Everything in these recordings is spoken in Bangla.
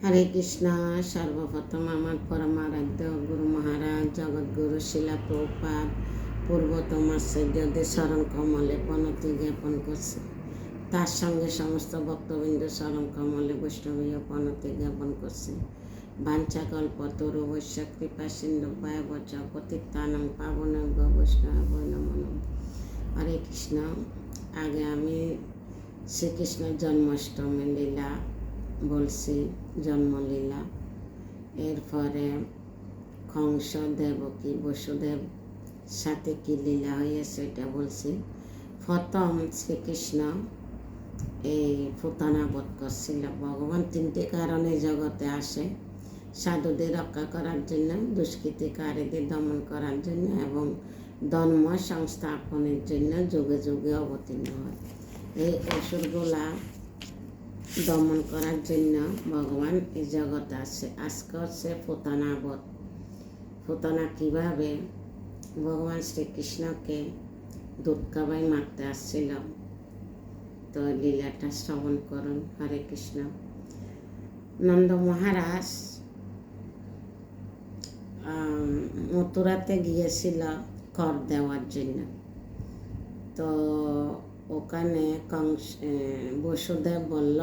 হরে কৃষ্ণ। সর্বপ্রথম আমার পরমারাধ্য গুরু মহারাজ জগৎগুরু শিলা প্রভুপাদ পূর্বতম আচার্যদের শরণ কমলে প্রণতি জ্ঞাপন করছে। তার সঙ্গে সমস্ত ভক্তবৃন্দ শরণ কমলে বৈষ্ণবীয় প্রণতি জ্ঞাপন করছে। বাঞ্ছাকল্পতরু বৈশ্য কৃপা সিন্ধু ভয়বচ পতিতানং পাবনভ্য বৈষ্ণব নমো নমঃ। হরে কৃষ্ণ। আগে আমি শ্রীকৃষ্ণের জন্মাষ্টমী লীলা বলছি, জন্মলীলা। এরপরে কংস দেবকী বসুদেব সাথে কি লীলা হয়েছে এটা বলছি। প্রথম শ্রীকৃষ্ণ এই পুতনা বধ করছিল। ভগবান তিনটি কারণে জগতে আসে: সাধুদের রক্ষা করার জন্য, দুষ্কৃতিকারীদের দমন করার জন্য এবং ধর্ম সংস্থাপনের জন্য যুগে যুগে অবতীর্ণ হয়। এই অসুরগুলা দমন করার জন্য ভগবান এই জগতে আসে। আজকে হচ্ছে পুতনা বধ। পুতনা কীভাবে ভগবান শ্রীকৃষ্ণকে দুধ খাবাই মারতে আসছিল, তো লীলাটা শ্রবণ করুন। হরে কৃষ্ণ। নন্দ মহারাজ মথুরাতে গিয়েছিল কর দেওয়ার জন্য। তো ওখানে বসুদেব বলল,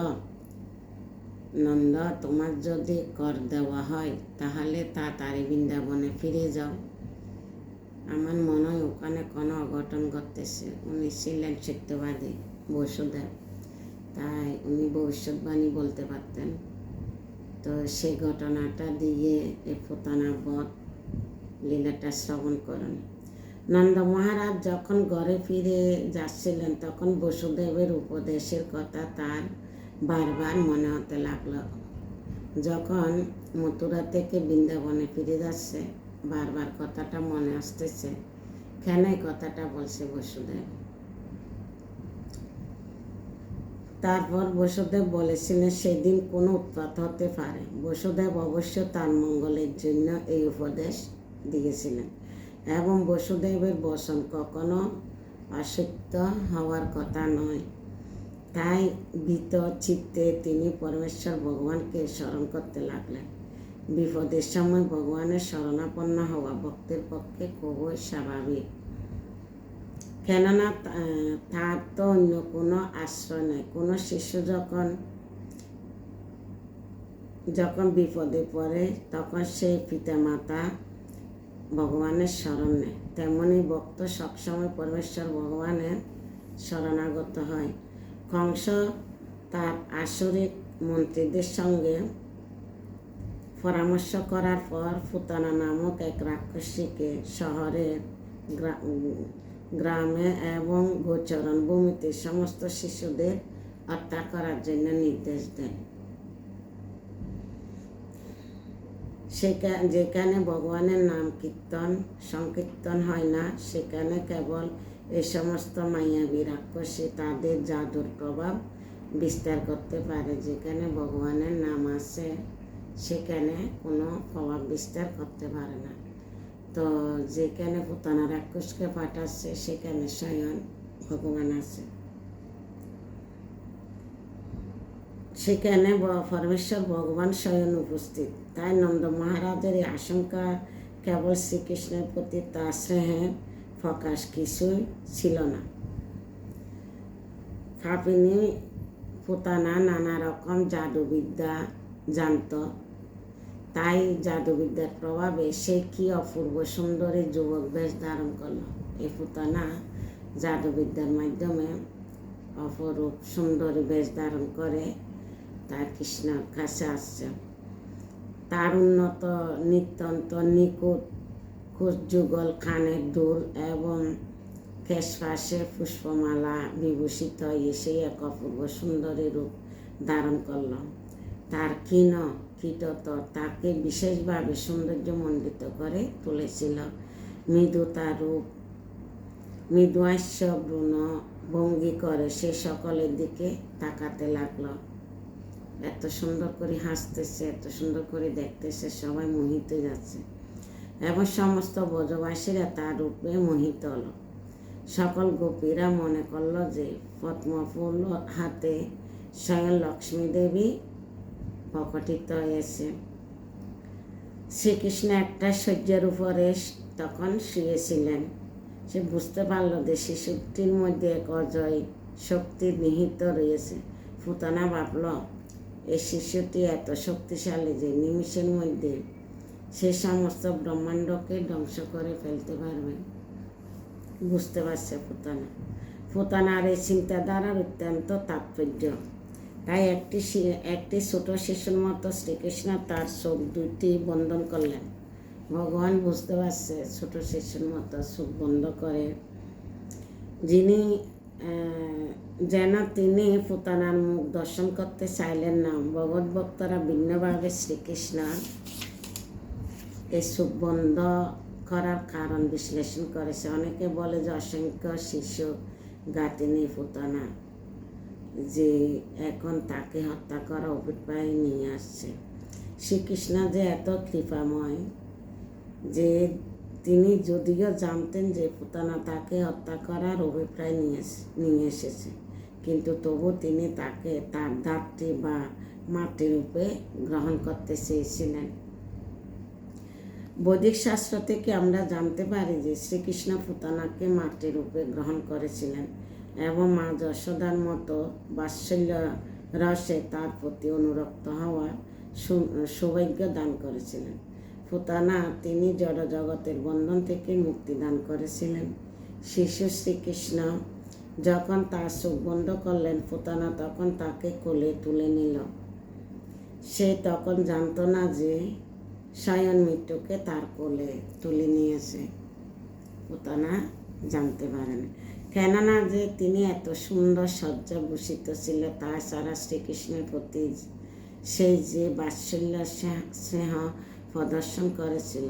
নন্দ, তোমার যদি কর দেওয়া হয় তাহলে তাড়াতাড়ি বৃন্দাবনে ফিরে যাও। আমার মনে হয় ওখানে কোনো অঘটন ঘটতেছে। উনি ছিলেন সত্যবাদী বসুদেব, তাই উনি ভবিষ্যৎবাণী বলতে পারতেন। তো সেই ঘটনাটা দিয়ে এই পুতনা বধ লীলাটা শ্রবণ করেন। নন্দ মহারাজ যখন ঘরে ফিরে যাচ্ছিলেন তখন বসুদেবের উপদেশের কথা তার বারবার মনে হতে লাগলো। যখন মথুরা থেকে বৃন্দাবনে ফিরে যাচ্ছে, বারবার কথাটা মনে আসতেছে। কেন এই কথাটা বলছে বসুদেব? তারপর বসুদেব বলেছিলেন সেদিন কোনো উৎপাত হতে পারে। বসুদেব অবশ্য তার মঙ্গলের জন্য এই উপদেশ দিয়েছিলেন এবং বসুদেবের বচন কখনো অসত্য হওয়ার কথা নয়। তাই ভীত চিত্তে তিনি পরমেশ্বর ভগবানকে স্মরণ করতে লাগলেন। বিপদের সময় ভগবানের শরণাপন্ন হওয়া ভক্তের পক্ষে খুবই স্বাভাবিক, কেননা তার তো অন্য কোনো আশ্রয় নেই। কোনো শিশু যখন বিপদে পড়ে তখন সেই পিতামাতা ভগবানের শরণ নেয়, তেমনি ভক্ত সবসময় পরমেশ্বর ভগবানের শরণাগত হয়। কংস তার আসরিক মন্ত্রীদের সঙ্গে পরামর্শ করার পর পুতনা নামক এক রাক্ষসীকে শহরের গ্রামে এবং গোচরণ ভূমিতে সমস্ত শিশুদের হত্যা করার জন্য নির্দেশ দেন। যেখানে ভগবানের নাম সংকীর্তন হয় না, সেখানে কেবল এই সমস্ত মায়াবী রাক্ষসী তাদের জাদুর প্রভাব বিস্তার করতে পারে। যেখানে ভগবানের নাম আছে সেখানে কোনো প্রভাব বিস্তার করতে পারে না। তো যেখানে পুতনা রাক্ষসকে পাঠাচ্ছে সেখানে স্বয়ং ভগবান আছে, সেখানে পরমেশ্বর ভগবান স্বয়ং উপস্থিত। তাই নন্দ মহারাজের এই আশঙ্কা কেবল শ্রীকৃষ্ণের প্রতি তার স্নেহের প্রকাশ কিছুই ছিল না। পাপিনী পুতনা নানা রকম জাদুবিদ্যা জানত, তাই জাদুবিদ্যার প্রভাবে সে কি অপূর্ব সুন্দরী যুবক বেশ ধারণ করল। এই পুতনা জাদুবিদ্যার মাধ্যমে অপরূপ সুন্দরী বেশ ধারণ করে তার কৃষ্ণের কাছে আসছে। তার উন্নত নিত্যন্ত নিখুঁত যুগল খানের দুল এবং কেশপাশে পুষ্পমালা বিভূষিত হয়ে সেই এক অপূর্ব সুন্দরী রূপ ধারণ করল। তার কীটত তাকে বিশেষভাবে সৌন্দর্যমণ্ডিত করে তুলেছিল। মৃদু তার রূপ মৃদুহাস্য ভ্রূণ ভঙ্গি করে সে সকলের দিকে তাকাতে লাগলো। এত সুন্দর করে হাসতেছে, এত সুন্দর করে দেখতেছে, সবাই মোহিত যাচ্ছে এবং সমস্ত ব্রজবাসীরা তার রূপে মোহিত হলো। সকল গোপীরা মনে করল যে পদ্মফুল হাতে স্বয়ং লক্ষ্মী দেবী প্রকটিত হয়েছে। শ্রীকৃষ্ণ একটা শয্যার উপরে তখন শুয়েছিলেন। সে বুঝতে পারল যে শিশুটির মধ্যে এক অজয় শক্তি নিহিত রয়েছে। পুতনা ভাবল, এই শিশুটি এত শক্তিশালী যে নিমিষের মধ্যে সে সমস্ত ব্রহ্মাণ্ডকে ধ্বংস করে ফেলতে পারবে। বুঝতে পারছে পুতনার এই চিন্তাধারার অত্যন্ত তাৎপর্য। তাই একটি ছোট শিশুর মতো শ্রীকৃষ্ণ তার চোখ দুটি বন্ধন করলেন। ভগবান বুঝতে পারছে ছোট শিশুর মতো চোখ বন্ধ করে যেন তিনি পুতনার মুখ দর্শন করতে চাইলেন না। ভগবত ভক্তরা ভিন্নভাবে শ্রীকৃষ্ণ এই চোখ বন্ধ করার কারণ বিশ্লেষণ করেছে। অনেকে বলে যে অসংখ্য শিশু গাতিনী পুতনা যে এখন তাকে হত্যা করা অভিপ্রায় নিয়ে আসছে। শ্রীকৃষ্ণ যে এত কৃপাময় যে তিনি যদিও জানতেন যে পুতনা তাকে হত্যা করার অভিপ্রায় নিয়ে এসেছে, কিন্তু তবু তিনি তাকে তার ধাত্রী বা মাতৃরূপে গ্রহণ করতে চেয়েছিলেন। বৈদিক শাস্ত্র থেকে আমরা জানতে পারি যে শ্রীকৃষ্ণ পুতনাকে মাতৃরূপে গ্রহণ করেছিলেন এবং মা যশোদার মতো বাৎসল্য রসে তার প্রতি অনুরক্ত হওয়ার সৌভাগ্য দান করেছিলেন। পুতনা তিনি জড় জগতের বন্ধন থেকে মুক্তি দান করেছিলেন। শিশু শ্রীকৃষ্ণ যখন তার চোখ বন্ধ করলেন, পুতনা তখন তাকে কোলে তুলে নিল। সে তখন জানত না যে স্বয়ং মৃত্যুকে তার কোলে তুলে নিয়েছে। পুতনা জানতে পারেন কেননা যে তিনি এত সুন্দর সজ্জাভূষিত ছিল। তাছাড়া শ্রীকৃষ্ণের প্রতি সেই যে বাৎসল্য স্নেহ প্রদর্শন করেছিল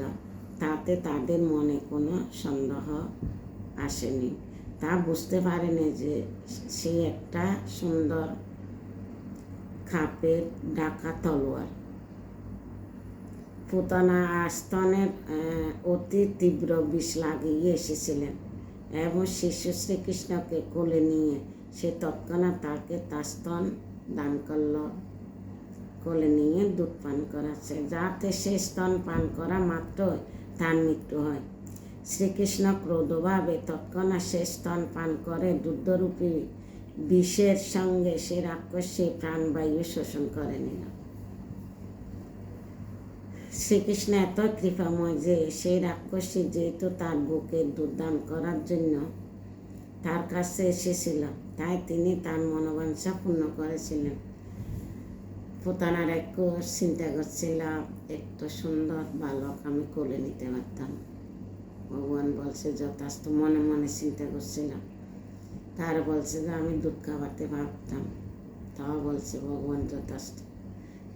তাতে তাদের মনে কোনো সন্দেহ আসেনি। তা বুঝতে পারেনি যে সে একটা সুন্দর খাপের ঢাকা তলোয়ার। পুতনা স্তনের অতি তীব্র বিষ লাগিয়ে এসেছিলেন এবং শিশু শ্রীকৃষ্ণকে কোলে নিয়ে সে তৎক্ষণাৎ তাকে তার স্তন দান করল। কোলে নিয়ে দুধ পান করাচ্ছে যাতে সে স্তন পান করা মাত্র তার মৃত্যু হয়। শ্রীকৃষ্ণ ক্রোধভাবে তৎক্ষণাৎ সে স্তন পান করে দুগ্ধরূপী বিষের সঙ্গে সে রাক্ষসী প্রাণবায়ু শোষণ করে নিল। শ্রীকৃষ্ণ এত কৃপাময় যে সেই রাক্ষসী যেহেতু তার বুকে দুধ দান করার জন্য তার কাছে এসেছিল, তাই তিনি তার মনোবাঞ্ছা পূর্ণ করেছিলেন। পুতনার একটু চিন্তা করছিল, একটু সুন্দর বালক আমি কোলে নিতে পারতাম। ভগবান বলছে যথার্থ মনে মনে চিন্তা করছিলাম। তার বলছে যে আমি দুধ খাওয়াতে পারতাম, তাও বলছে ভগবান যথার্থ।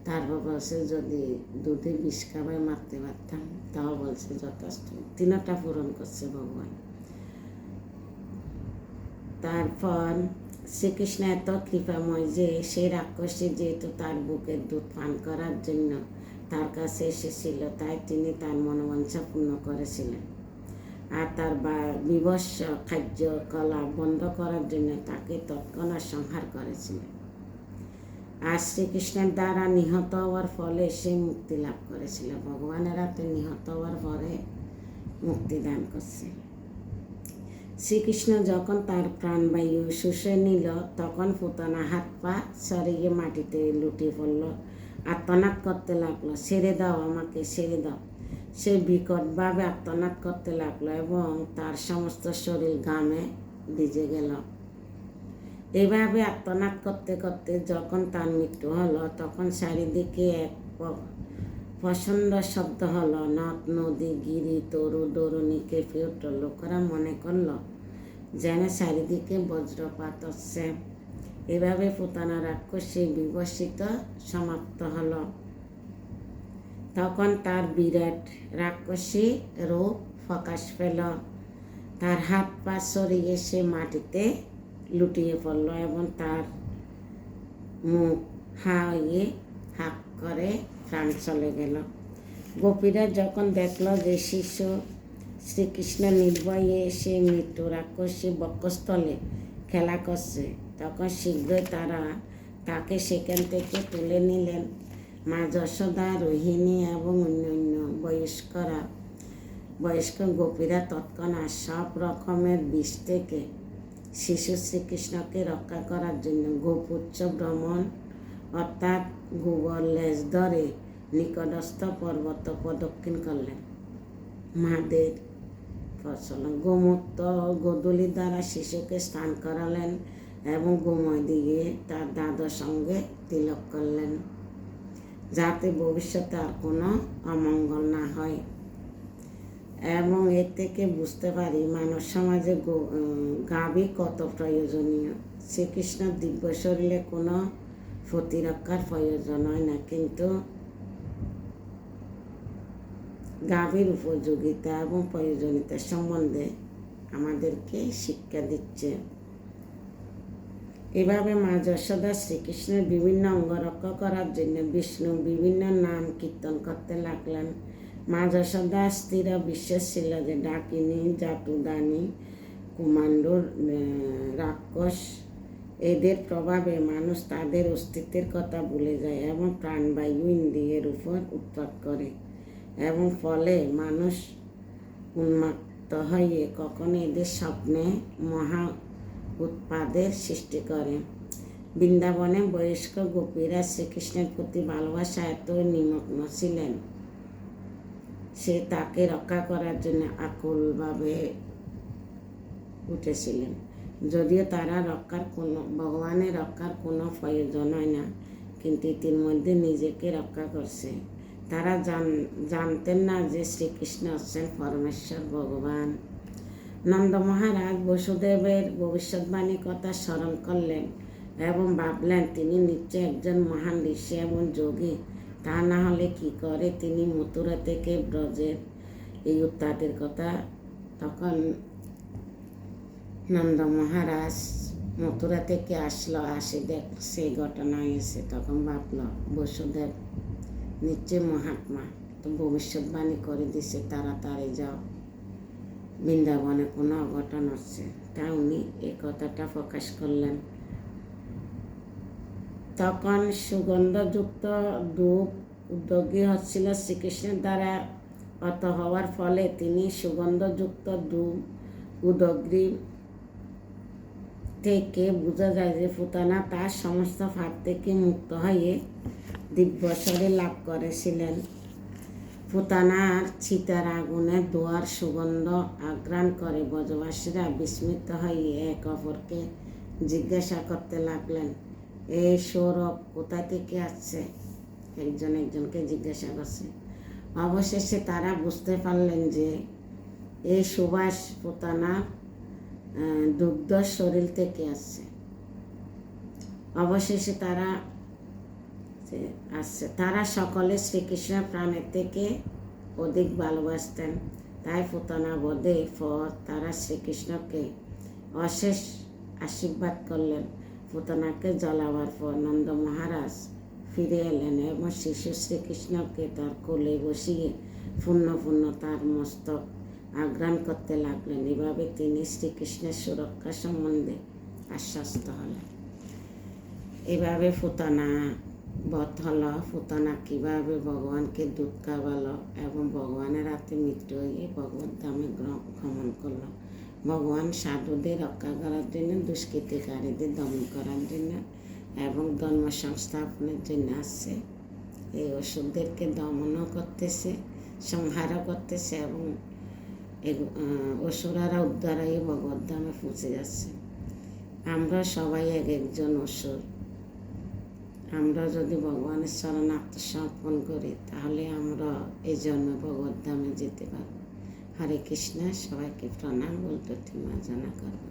তারপর বলছে যদি দুধে বিষ খাবায় মারতে পারতাম, তাও বলছে যথেষ্ট। তিনটা পূরণ করছে ভগবান। তারপর শ্রীকৃষ্ণ এত কৃপাময় যে সেই রাক্ষসী যেহেতু তার বুকের দুধ পান করার জন্য তার কাছে এসেছিল, তাই তিনি তার মনোবাঞ্ছা পূর্ণ করেছিলেন আর তার বিভৎস কার্যকলাপ বন্ধ করার জন্য তাকে তৎক্ষণাৎ সংহার করেছিলেন। আর শ্রীকৃষ্ণের দ্বারা নিহত হওয়ার ফলে সে মুক্তি লাভ করেছিল। ভগবানের হাতে নিহত হওয়ার পরে মুক্তি দান করছে। শ্রীকৃষ্ণ যখন তার প্রাণবায়ু শুষে নিল তখন পুতনা হাত পা সরিয়ে মাটিতে লুটিয়ে পড়ল, আর্তনাদ করতে লাগলো, ছেড়ে দাও আমাকে, ছেড়ে দাও। সে বিকটভাবে আর্তনাদ করতে লাগলো এবং তার সমস্ত শরীর ঘামে ভিজে গেল। এইভাবে আর্তনাদ করতে করতে যখন তার মৃত্যু হলো তখন চারিদিকে এক প্রচণ্ড শব্দ হলো। নদ নদী গিরি তরু দরুণী কেঁপে উঠল। লোকেরা মনে করল যেন চারিদিকে বজ্রপাত হচ্ছে। এভাবে পুতনা রাক্ষসী বিভূষিত সমাপ্ত হলো। তখন তার বিরাট রাক্ষসী রূপ প্রকাশ পেল। তার হাত পা সরিয়ে সে মাটিতে লুটিয়ে পড়ল এবং তার মুখ হাক করে প্রাণ চলে গেল। গোপীরা যখন দেখল যে শিশু শ্রীকৃষ্ণ নির্ভয়ে সে মৃত্যু রাক্ষসী বক্ষস্থলে খেলা করছে, তখন শীঘ্রই তারা তাকে সেখান থেকে তুলে নিলেন মা যশোদা, রোহিণী এবং অন্যান্য বয়স্ক গোপীরা তৎক্ষণাৎ সব রকমের বিষ থেকে শিশু শ্রীকৃষ্ণকে রক্ষা করার জন্য গোপুচ্ছ ভ্রমণ অর্থাৎ গোবর লেজ ধরে নিকটস্থ পর্বত প্রদক্ষিণ করলেন। মাদের প্রচলন গোমূত্র গোধূলি দ্বারা শিশুকে স্নান করালেন এবং গোময় দিয়ে তার দাদার সঙ্গে তিলক করলেন, যাতে ভবিষ্যতে আর কোনো অমঙ্গল না হয়। এবং এর থেকে বুঝতে পারি মানব সমাজে গাভী কত প্রয়োজনীয়। শ্রীকৃষ্ণ দিব্য শরীরে কোনো প্রতিরক্ষার প্রয়োজন হয় না, কিন্তু গাভীর উপযোগিতা এবং প্রয়োজনীয়তা সম্বন্ধে আমাদেরকে শিক্ষা দিচ্ছে। এভাবে মা যশোদা শ্রীকৃষ্ণের বিভিন্ন অঙ্গ রক্ষা করার জন্য বিষ্ণু বিভিন্ন নাম কীর্তন করতে লাগলেন। মা যশোদা স্থির বিশ্বাস ছিল যে ডাকিনী, জাতুদানী, কুমাণ্ডুর, রাক্ষস এদের প্রভাবে মানুষ তাদের অস্তিত্বের কথা ভুলে যায় এবং প্রাণবায়ু ইন্দ্রিয়ের উপর উৎপাত করে এবং ফলে মানুষ উন্মত্ত হয়ে কখনো এদের স্বপ্নে মহা উৎপাদের সৃষ্টি করে। বৃন্দাবনে বয়স্ক গোপীরা শ্রীকৃষ্ণের প্রতি ভালোবাসা এত নিমগ্ন ছিলেন, সে তাকে রক্ষা করার জন্য আকুলভাবে উঠেছিলেন। যদিও তারা ভগবানের রক্ষার কোনো প্রয়োজন হয় না, কিন্তু ইতিমধ্যে নিজেকে রক্ষা করছে। তারা জানতেন না যে শ্রীকৃষ্ণ হচ্ছেন পরমেশ্বর ভগবান। নন্দ মহারাজ বসুদেবের ভবিষ্যৎবাণী কথা স্মরণ করলেন এবং ভাবলেন তিনি নিশ্চয় একজন মহান ঋষি এবং যোগী, তা না হলে কি করে তিনি মথুরা থেকে ব্রজের এই উত্তাদের কথা। তখন নন্দ মহারাজ মথুরা থেকে আসি দেখ সেই ঘটনা হয়েছে। তখন ভাবল বসুদেব নিশ্চয় মহাত্মা, তো ভবিষ্যৎবাণী করে দিছে তাড়াতাড়ি যাও, বৃন্দাবনে কোনো অঘটন হচ্ছে। তা উনি এই কথাটা প্রকাশ করলেন। তখন সুগন্ধযুক্ত ধূপ উদ্যোগী হচ্ছিল শ্রীকৃষ্ণের দ্বারা অত হওয়ার ফলে তিনি সুগন্ধযুক্ত ধূপ উদ্যোগী থেকে বোঝা যায় যে পুতনা তার সমস্ত ফাঁদ থেকে মুক্ত হয়ে দিব্য শরীর লাভ করেছিলেন। পুতনার চিতার আগুনে ধোঁয়ার সুগন্ধ আঘ্রাণ করে ব্রজবাসীরা বিস্মিত হয়ে এক অপরকে জিজ্ঞাসা করতে লাগলেন, এই সৌরভ কোথা থেকে আসছে? একজন একজনকে জিজ্ঞাসা করছে। অবশেষে তারা বুঝতে পারলেন যে এই সুবাস পুতনার দুগ্ধ শরীর থেকে আসছে। অবশেষে তারা সকলে শ্রীকৃষ্ণের প্রাণের থেকে অধিক ভালোবাসতেন। তাই পুতনা বধের পর তারা শ্রীকৃষ্ণকে অশেষ আশীর্বাদ করলেন। পুতনাকে জ্বলাবার পর নন্দ মহারাজ ফিরে এলেন এবং শিশু শ্রীকৃষ্ণকে তার কোলে বসিয়ে পূর্ণ তার মস্তক আঘ্রাণ করতে লাগলেন। এভাবে তিনি শ্রীকৃষ্ণের সুরক্ষা সম্বন্ধে আশ্বস্ত হলেন। এভাবে পুতনা বধ হল। পুতনা কীভাবে ভগবানকে দুধ খাওয়ালো এবং ভগবানের হাতে মৃত্যু হয়ে ভগবত ধামে গমন করলো। ভগবান সাধুদের রক্ষা করার জন্য, দুষ্কৃতিকারীদের দমন করার জন্য এবং ধর্ম সংস্থাপনের জন্য আসছে। এই অসুরদেরকে দমনও করতেছে, সংহারও করতেছে এবং অসুরারা উদ্ধার হয়ে ভগবত ধামে পৌঁছে যাচ্ছে। আমরা সবাই এক একজন অসুর। আমরা যদি ভগবানের চরণ আত্মসমর্পণ করি তাহলে আমরা এই জন্মে ভগবত ধামে যেতে পারব। হরে কৃষ্ণ। সবাইকে প্রণাম, বলতে মার্জনা করব।